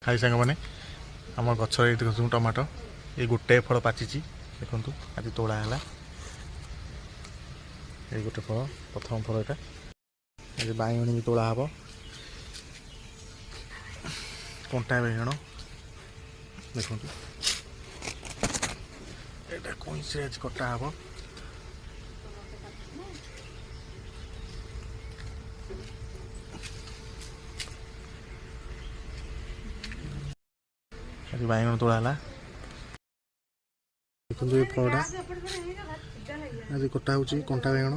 खाई सांग मैंने आम गचर देखु टमाटो ये गोटे फल पाची देखु आज तोड़ा है ये गोटे फल प्रथम फल यहाँ बैगण भी तोड़ा हम कंटा बैगण देखु यहाँ कौन से आज कटा हम आज बैगण तोड़ा है देखो ये फलटा आज कटा हो कंटा बैगण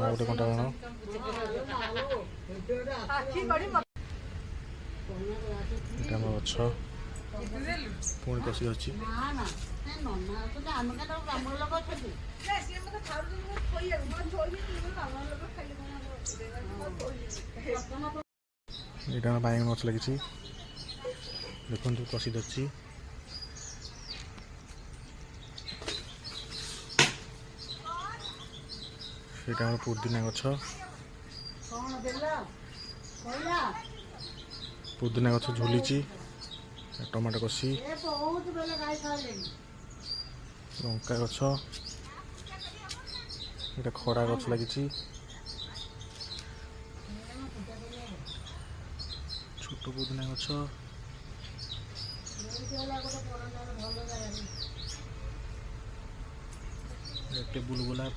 गोटे कंटा बैगण गछ पुणी कषि अच्छी यहाँ बैगण गछ लगी देखु कषि अच्छी पुदीना गछ पुदीना गछ झुली टमाटो कषि लंका गछ ये खड़ा गछ लगी छोट पुदीना गछ टेबुल गोलाप